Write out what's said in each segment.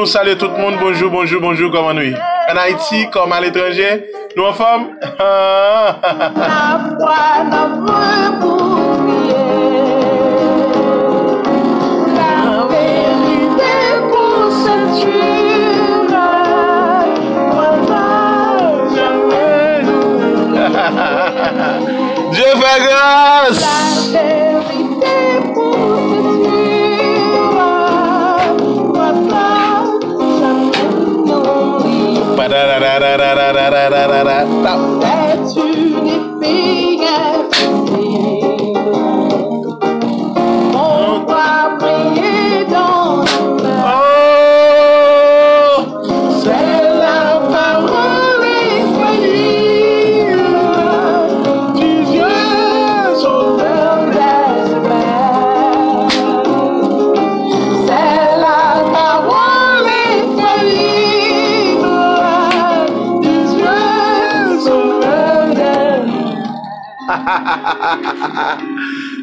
nous saluons tout le monde. Bonjour, bonjour, bonjour, comment nous? En Haïti, comme à l'étranger, nous en forme? Dieu fait grâce.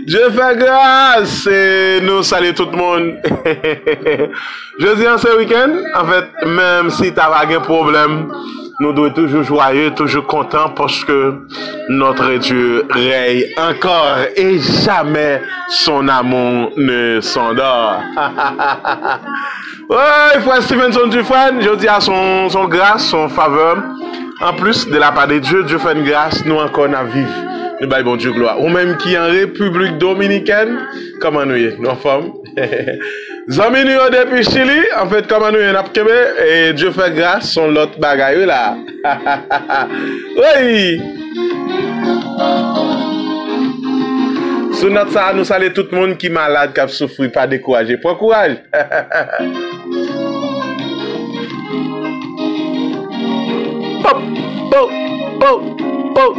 Dieu fait grâce et nous saluons tout le monde. Je dis en ce week-end, en fait, même si tu as pas de problème, nous devons toujours joyeux, toujours contents parce que notre Dieu règne encore et jamais son amour ne s'endort. Oui, frère Stevenson Dufresne, je dis à son grâce, son faveur. En plus de la part de Dieu, Dieu fait une grâce, nous encore à vivre. Nous baillons bon Dieu gloire. Ou même qui en République Dominicaine, comment nous y nous en forme. Zami nous depuis Chili, en fait, comment nous y n'a pas et Dieu fait grâce, son l'autre bagaille là. Oui. Sous notre ça, nous saluons tout le monde qui est malade, qui a souffert, pas découragé. Prends courage. Pop, pop, pop, pop.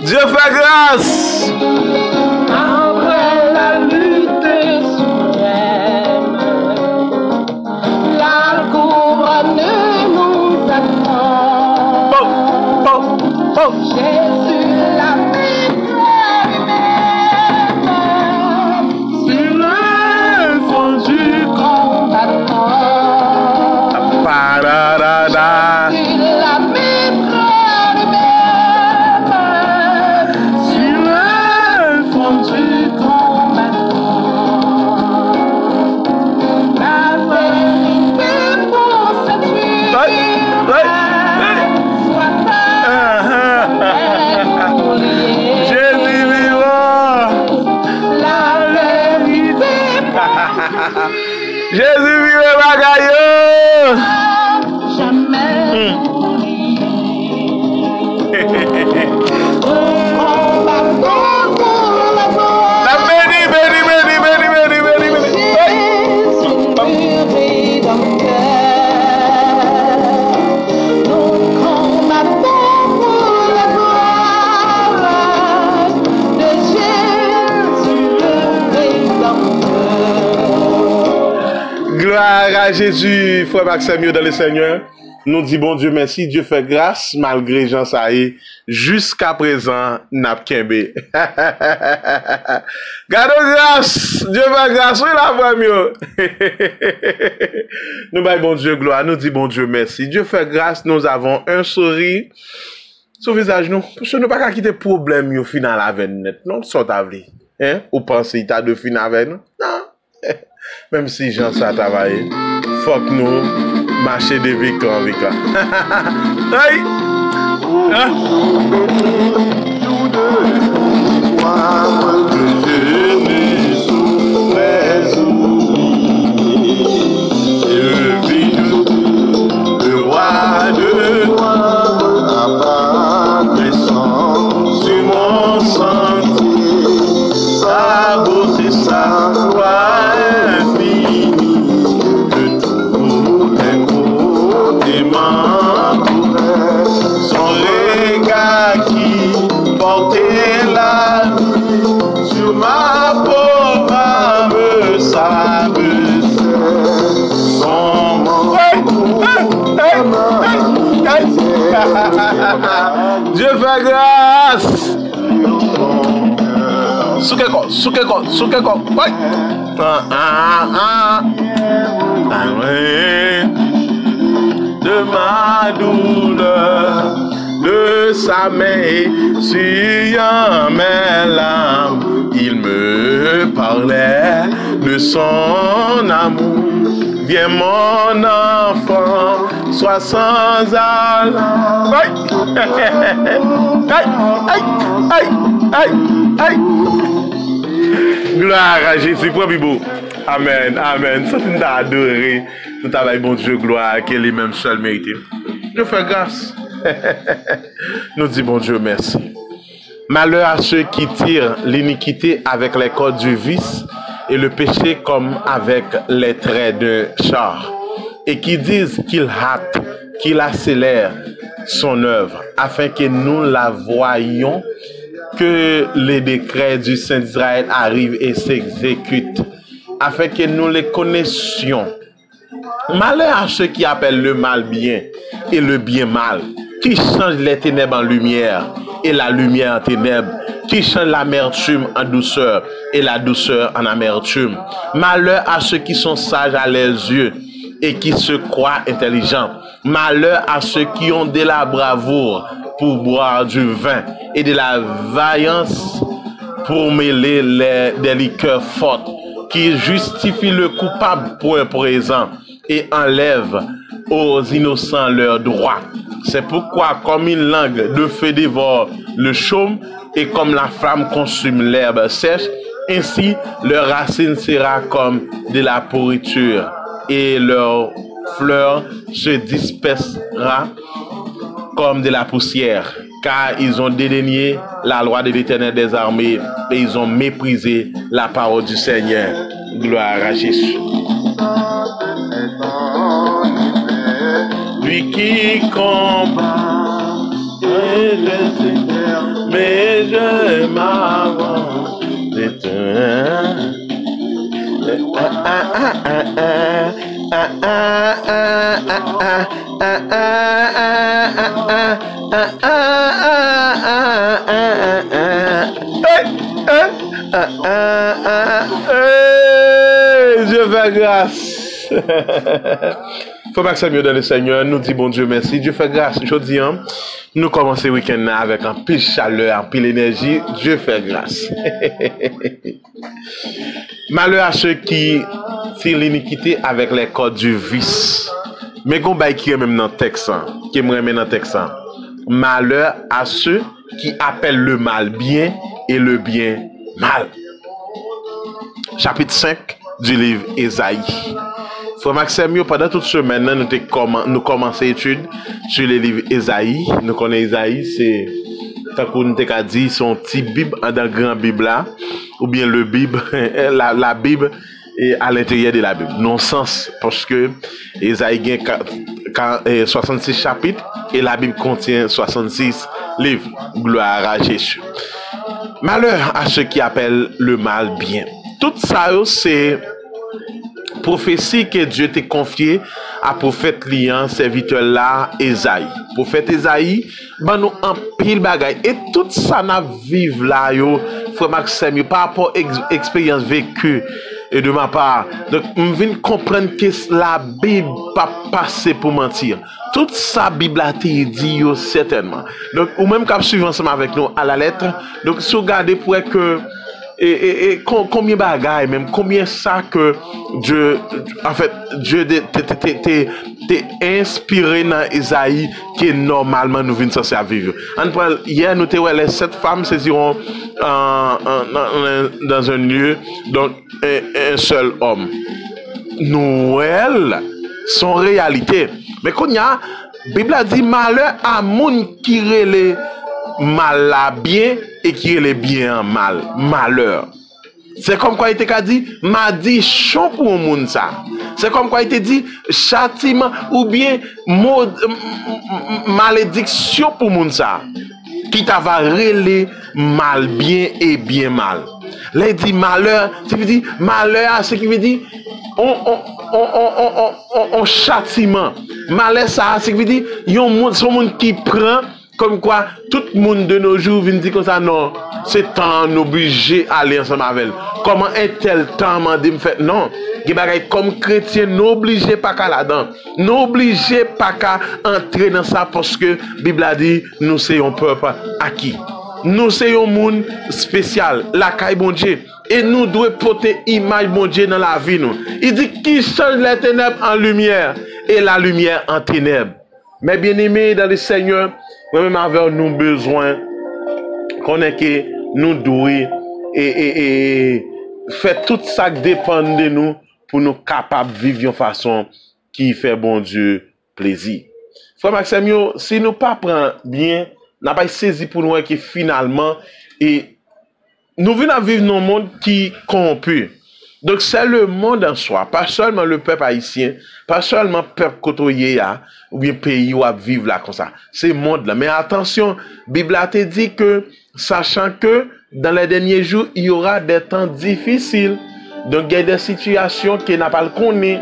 Dieu fait grâce. Après la lutte suprême, la couronne nous attend. Pop, pop, pop. Jésus la sur le fond du combattant. Pararada. Jésus vive bagaille. Jamais gloire à Jésus, frère Maxime dans le Seigneur. Nous dit bon Dieu merci, Dieu fait grâce malgré Jean Saï. Jusqu'à présent, n'a pas kembe. Gardons grâce, Dieu fait grâce, oui la voix mieux. Nous baillons bon Dieu gloire, nous dit bon Dieu merci. Dieu fait grâce, nous avons un sourire sur le visage nous. Parce que nous pas quitter problème au final avec nous. Non, sort avec. Hein? Ou pensez qu'il t'a de fin avec nous? Non. Même si Jean ça travaille, faut que nous marcher de victoire en victoire. Hey! Hein? Le roi de sur mon sentier, sa beauté, sa gloire. Son regard qui portait la vie sur ma pauvre âme, ça me sert. Son Dieu fait grâce. grâce. Souke quoi. Ouais. De ma douleur, de sa main sur mes larmes, il me parlait de son amour. Viens mon enfant, sois sans alarme. Aïe. Gloire à Jésus, pour Bibo. Amen. Ça nous a adoré. Nous travaillons, bon Dieu, gloire, qu'il est même seul mérité. Dieu fait grâce. Nous disons, bon Dieu, merci. Malheur à ceux qui tirent l'iniquité avec les cordes du vice et le péché comme avec les traits de char, et qui disent qu'il hâte, qu'il accélère son œuvre, afin que nous la voyions, que les décrets du Saint d'Israël arrivent et s'exécutent, afin que nous les connaissions. Malheur à ceux qui appellent le mal bien et le bien mal, qui changent les ténèbres en lumière et la lumière en ténèbres, qui changent l'amertume en douceur et la douceur en amertume. Malheur à ceux qui sont sages à leurs yeux et qui se croient intelligents. Malheur à ceux qui ont de la bravoure pour boire du vin et de la vaillance pour mêler des liqueurs fortes, qui justifient le coupable pour un présent et enlèvent aux innocents leurs droits. C'est pourquoi, comme une langue de feu dévore le chaume et comme la flamme consume l'herbe sèche, ainsi leur racine sera comme de la pourriture et leur fleur se dispersera comme de la poussière, car ils ont dédaigné la loi de l'Éternel des armées et ils ont méprisé la parole du Seigneur. Gloire à Jésus. Lui qui combat, mais je m'avance Dieu fait grâce. Faut pas que ça mieux dans le Seigneur. Nous dit bon Dieu merci. Dieu fait grâce. Je dis, nous commençons le week-end avec un pile chaleur, un pile énergie. Dieu fait grâce. Malheur à ceux qui tirent l'iniquité avec les cordes du vice. Mais qu'on baille qui est même dans le texte, qui me remet dans le texte. Malheur à ceux qui appellent le mal bien et le bien mal. Chapitre 5 du livre Ésaïe. Frère Maxime, pendant toute semaine, nous commençons l'étude sur le livre Ésaïe. Nous connaissons Ésaïe, c'est, tant qu'on nous a dit, son petit Bible dans la grande Bible là, ou bien le Bible, la Bible est à l'intérieur de la Bible. Non sens, parce que Ésaïe a 66 chapitres et la Bible contient 66 livres. Gloire à Jésus. Malheur à ceux qui appellent le mal bien. Tout ça, c'est prophétie que Dieu t'a confiée à prophète liant, serviteur là, Ésaïe. Prophète Ésaïe, ben nous en pile bagaille. Et tout ça n'a vive là, yo, frère Maxime, par rapport à expérience vécue et de ma part. Donc, je viens comprendre que la Bible pas passé pour mentir. Toute sa Bible a été dit, yo, certainement. Donc, ou même qu'à suivre ensemble avec nous à la lettre. Donc, si vous regardez pour que combien bagaille même, combien ça que Dieu, en fait, Dieu t'es inspiré dans Isaïe qui normalement nous venons censé vivre. Hier, nous avons les 7 femmes saisiront dans un lieu, donc un seul homme. Noël, son réalité. Mais quand il y a, la Bible a dit malheur à moun qui relève mal à bien et qui est bien en mal. Malheur. C'est comme quoi il était dit malédiction pour un monde ça. C'est comme quoi il était dit châtiment ou bien malédiction pour un monde ça. Qui t'a relé mal bien et bien mal. Là il dit malheur, ça veut dire malheur, ce qui veut dire on châtiment. Malheur ça, ce qui veut dire son monde qui prend Comme quoi, tout le monde de nos jours vient dire comme ça, non, c'est temps obligé d'aller ensemble avec elle. Comment un tel temps m'a dit me fait? Non, comme chrétien, n'obligez pas qu'à là-dedans. N'obligez pas qu'à entrer dans ça parce que la Bible a dit, nous sommes un peuple acquis. Nous sommes un monde spécial, la caille bon Dieu. Et nous devons porter image bon Dieu dans la vie. Nous. Il dit qu'il change les ténèbres en lumière et la lumière en ténèbres. Mais bien aimés dans le Seigneur, même avec nous besoin qu'on ait que nous devons et faire tout ça qui dépend de nous pour nous capables de vivre d'une façon qui fait bon Dieu plaisir. Frère Maxime, si nous ne pas prendre bien, nous n'avons pas saisi pour nous que finalement, et nous venons vivre dans un monde qui est corrompu. Donc c'est le monde en soi, pas seulement le peuple haïtien, pas seulement le peuple côtoyé ou bien pays où à vivre là comme ça. C'est le monde là. Mais attention, la Bible a dit que, sachant que dans les derniers jours, il y aura des temps difficiles. Donc il y a des situations qui n'a pas le connaît.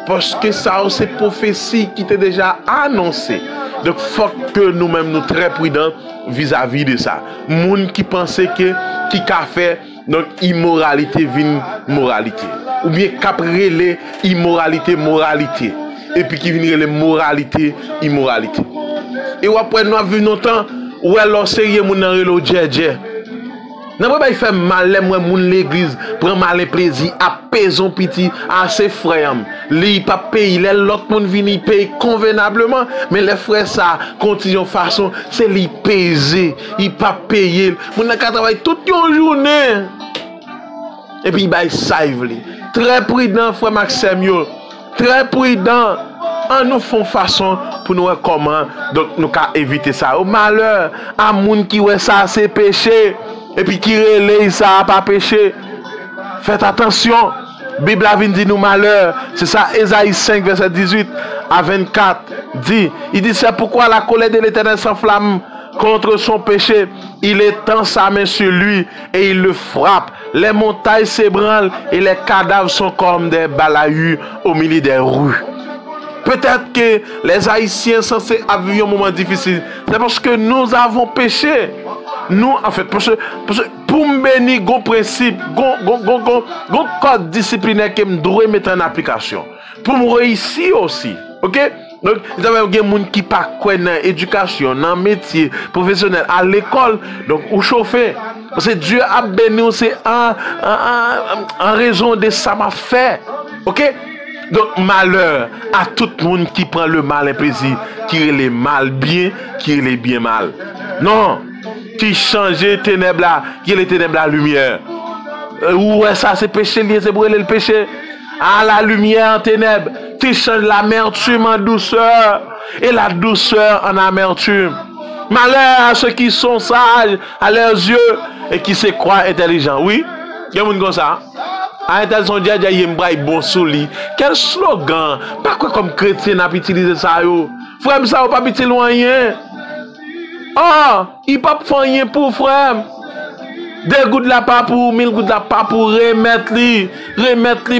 Parce que ça, c'est prophétie qui était déjà annoncée. Donc il faut que nous-mêmes nous très prudents vis-à-vis de ça. Moun qui pensait que, qui a fait, donc immoralité vient moralité. Ou bien qu'après immoralité, moralité. Et puis qui vient les moralité, immoralité. Et après nous avons vu longtemps où alors sérieux moun nan relo djedje. Nan pas il fait mal moi moun l'église prend mal plaisir apaison petit à ses frères. Li pas payer l'autre moun vini paye convenablement mais les frères ça continue façon c'est li peser, il pas payer. Moun nan ka travailler toute une journée. Et puis il bail save li. Très prudent frère Maxime yo. Très prudent. En nous font façon pour nous comment donc nous ca éviter ça. Au malheur à moun qui ouais ça c'est péché et puis qui relaye ça pas péché. Faites attention. Bible a dit nous malheur. C'est ça Ésaïe 5 verset 18 à 24 dit. Il dit c'est pourquoi la colère de l'Éternel s'enflamme contre son péché. Il étend sa main sur lui et il le frappe. Les montagnes s'ébranlent et les cadavres sont comme des balayus au milieu des rues. Peut-être que les Haïtiens sont censés vivre un moment difficile. C'est parce que nous avons péché. Nous, en fait, parce que pour me bénir, un principe, un code disciplinaire que je dois mettre en application. Pour me réussir aussi. Ok? Donc, il y a des gens qui ne pas quoi dans l'éducation, dans le métier professionnel, à l'école. Donc, ou chauffer. Parce que Dieu a béni, c'est en raison de ça m'a fait. Ok? Donc, malheur à tout le monde qui prend le mal et plaisir, qui est le mal bien, qui est le bien mal. Non, qui change les ténèbres là, qui est les ténèbres la lumière. Ouais, ça c'est péché, c'est brûler le péché. À la lumière en ténèbres, qui change l'amertume en douceur et la douceur en amertume. Malheur à ceux qui sont sages à leurs yeux et qui se croient intelligents. Oui, il y a des gens comme ça. À son dia yembra bon soli. Quel slogan? Pas quoi comme chrétien n'a pas utilisé ça yo. Frère ça pas petit loin rien. Oh, il pas faire rien pour frère. 2 gouttes là pas pour 1000 gouttes là pas pour remettre li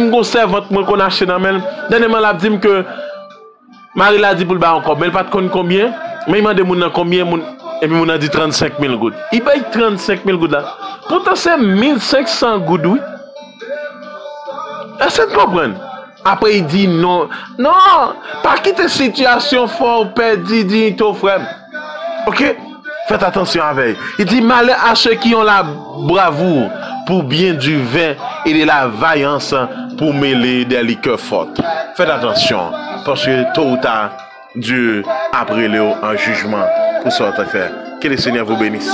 m'gon servante moi qu'on achète dans même. Dernièrement l'a dit que Marie l'a dit pour le ba encore, mais il pas connait combien. Mais il m'a demandé combien et puis mon a dit 35 000 gouttes. Il paye 35 000 gouttes là. Pourtant c'est 1500 gouttes oui. Est-ce que tu comprends? Après, il dit non. Non, pas quitter situation fort, perdu, dit ton frère. Ok? Faites attention avec. Il dit malheur à ceux qui ont la bravoure pour bien du vin et de la vaillance pour mêler des liqueurs fortes. Faites attention, parce que tôt ou tard, Dieu a pris le en jugement pour ce que faire. Que le Seigneur vous bénisse.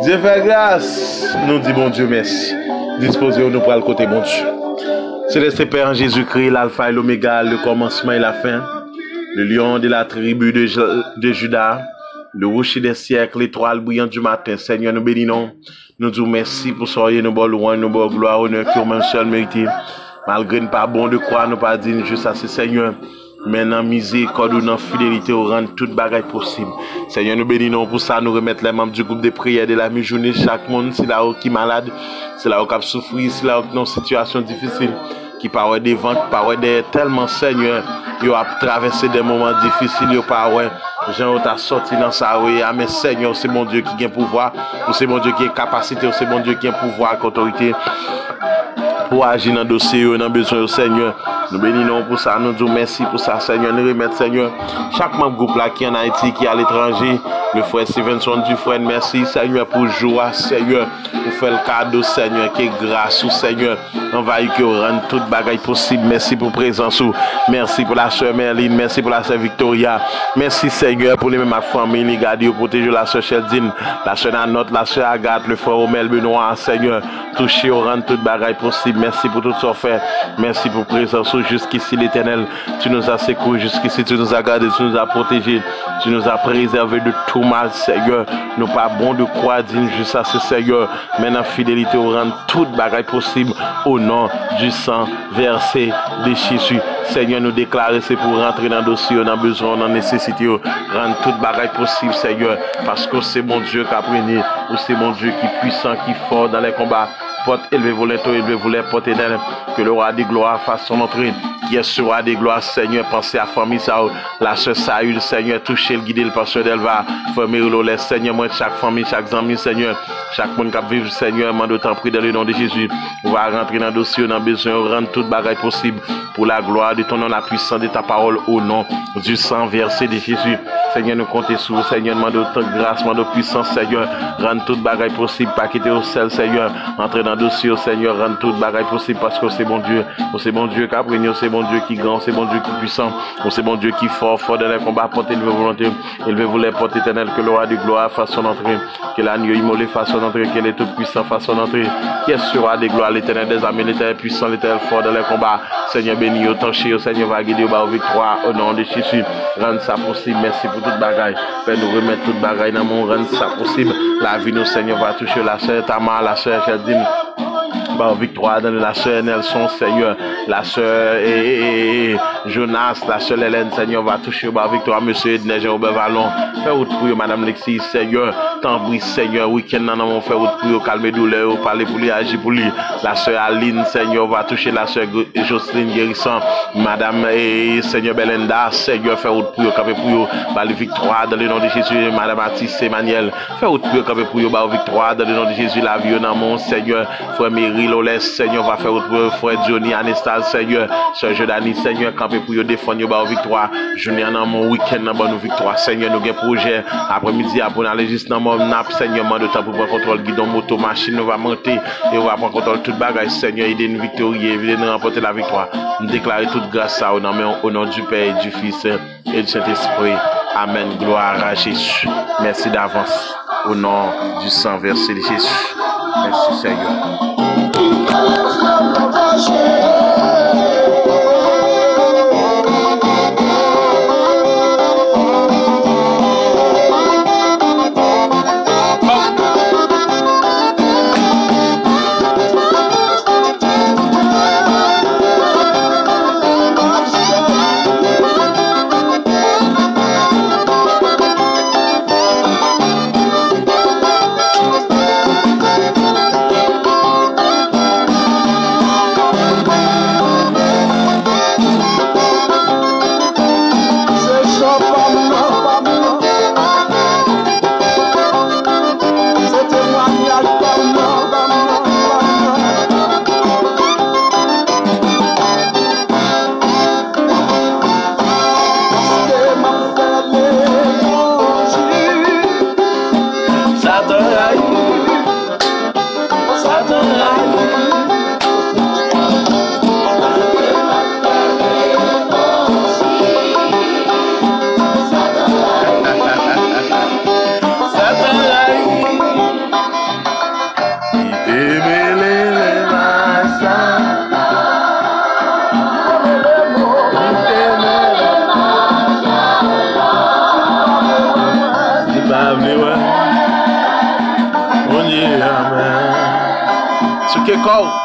Dieu fait grâce, nous dit bon Dieu merci. disposez nous pour le côté bon Dieu. Céleste Père en Jésus-Christ, l'alpha et l'oméga, le commencement et la fin, le lion de la tribu de Judas, le rocher des siècles, l'étoile brillante du matin. Seigneur, nous bénissons. Nous disons merci pour soyez nos bonnes louanges, nos bonnes gloires, honneur qui ont même seul mérité. Malgré nous pas bon de croire, nous pas dignes juste à ce Seigneur. Maintenant, miséricorde ou dans fidélité, au rendre toute bagaille possible. Seigneur, nous bénissons pour ça, nous remettre les membres du groupe de prière de la mi-journée. Chaque monde, c'est là où qui est malade, c'est là où qui a souffert, c'est là où qui est dans une situation difficile, qui parle des ventes, qui parle des tellement Seigneur, ils ont traversé des moments difficiles, ils parlent. Jean t'a sorti dans sa rue, mais Seigneur, c'est mon Dieu qui a pouvoir, c'est mon Dieu qui a capacité, c'est mon Dieu qui a pouvoir, autorité pour agir dans le dossier, dans le besoin, Seigneur. Nous bénissons pour ça, nous disons merci pour ça, Seigneur. Nous remettons, Seigneur, chaque membre groupe là qui est en Haïti, qui est à l'étranger, le frère Stevenson du frère, merci, Seigneur, pour joie, Seigneur, pour faire le cadeau, Seigneur, qui est grâce au Seigneur, envahir que rende toute bagaille possible. Merci pour présence, merci pour la soeur Merline, merci pour la soeur Victoria, merci, Seigneur, pour les mêmes familles, les garder, protéger la soeur Sheldine, la soeur Nanotte, la soeur Agathe, le frère Omel Benoît, Seigneur, toucher, rendre toute bagaille possible. Merci pour tout ce fait, merci pour présence. Jusqu'ici l'Éternel, tu nous as secouru, jusqu'ici tu nous as gardés, tu nous as protégés, tu nous as préservés de tout mal, Seigneur. Nous pas bon de croire digne juste à ce Seigneur, mais dans fidélité, on rend toute bagaille possible au nom du sang versé de Jésus. Seigneur, nous déclarer c'est pour rentrer dans le dossier, on a besoin, on a nécessité, rendre toute bagaille possible, Seigneur, parce que c'est mon Dieu qui a pris, ou c'est mon Dieu qui est puissant, qui est fort dans les combats. Porte élevez-vous les taux, élevez-vous les portes éternelles, que le roi des gloires fasse son entrée, qui est ce roi des gloires, Seigneur, pensez à la famille, ça, la soeur Saül, Seigneur, touchez le guider, le pasteur d'Elva, fermez le Seigneur, moi, chaque famille, chaque ami, Seigneur, chaque monde qui vit, Seigneur, mande autant pris dans le nom de Jésus, on va rentrer dans le dossier, on a besoin de rendre toute bagaille possible pour la gloire de ton nom, la puissance de ta parole, au nom du sang versé de Jésus. Seigneur, nous comptons sur vous, Seigneur, demande autant de grâce, demande de puissance, Seigneur, rendre toute bagaille possible, pas quitter au sel, Seigneur, entrer dans le dossier, Seigneur, rendre toute bagaille possible, parce que c'est bon Dieu, c'est bon Dieu qui a pris, c'est bon Dieu qui grand, c'est bon Dieu qui puissant, c'est bon Dieu qui fort, fort dans les combats, portez le volonté, élevez-vous les portes éternelles, que le roi du gloire fasse son entrée, que l'agneau immolé fasse son entrée, que les tout puissant fasse son entrée, qui est ce roi des gloires, l'éternel des armées, l'éternel puissant, l'éternel fort dans les combats, Seigneur béni, autant chez Seigneur va guider au victoire, au nom de Jésus, rendre ça possible, merci pour toute bagaille, Père, nous remettre toute bagaille dans mon rendre ça possible, la vie nous Seigneur va toucher la sœur Tamar, la sœur Sheldine, par victoire dans la sœur Nelson, Seigneur, la sœur Jonas, la sœur Hélène, Seigneur, va toucher par victoire, monsieur Edner, Robert Vallon, fais route pour madame Lexi, Seigneur, tambris, Seigneur, week-end, non, on fait route pour calmer douleur, parler pour lui, agir pour lui, la sœur Aline, Seigneur, va toucher la sœur Jocelyne Guérissant, madame et Seigneur Belinda, Seigneur, fais route pour camper pour par la victoire dans le nom de Jésus, madame Mathis Emmanuel, fais route pour camper pour par victoire dans le nom de Jésus, la vie dans mon Seigneur, frère Mary Lolès, Seigneur, va faire route pour frère Johnny Anastase, Seigneur, sœur Jodani, Seigneur, camper pour défendre par victoire, journée dans mon week-end dans bonne victoire, Seigneur, nous avons projet après-midi pour aller juste dans mon nap, Seigneur, de temps pour prendre contrôle guidon moto machine, nous va monter et on va prendre contrôle toute bagaille, Seigneur, aider nous victorieux, aider nous remporter la victoire, nous déclarer toute grâce à au nom du Père et du Fils et du Saint-Esprit. Amen, gloire à Jésus. Merci d'avance au nom du sang versé de Jésus. Merci Seigneur. Chique corps.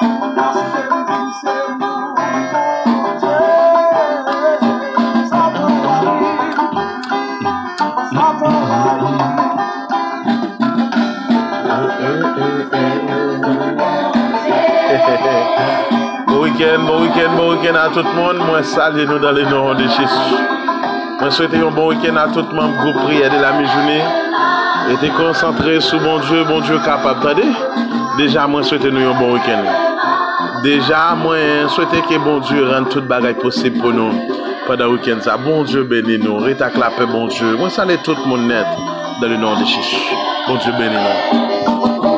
Bon week-end à tout le monde. Moi, salue nous dans le nom de Jésus. Moi, souhaite un bon week-end à tout le monde. Groupe prière de la mi-journée. Et concentré sur bon Dieu capable. Attendez. Déjà, moi, souhaite nous un bon week-end. Déjà, moi, souhaite que bon Dieu rende toute bagaille possible pour nous pendant le week-end. Ça, bon Dieu bénit nous. Rétac la paix, bon Dieu. Moi, salue tout le monde net dans le nom de Jésus. Bon Dieu bénit nous.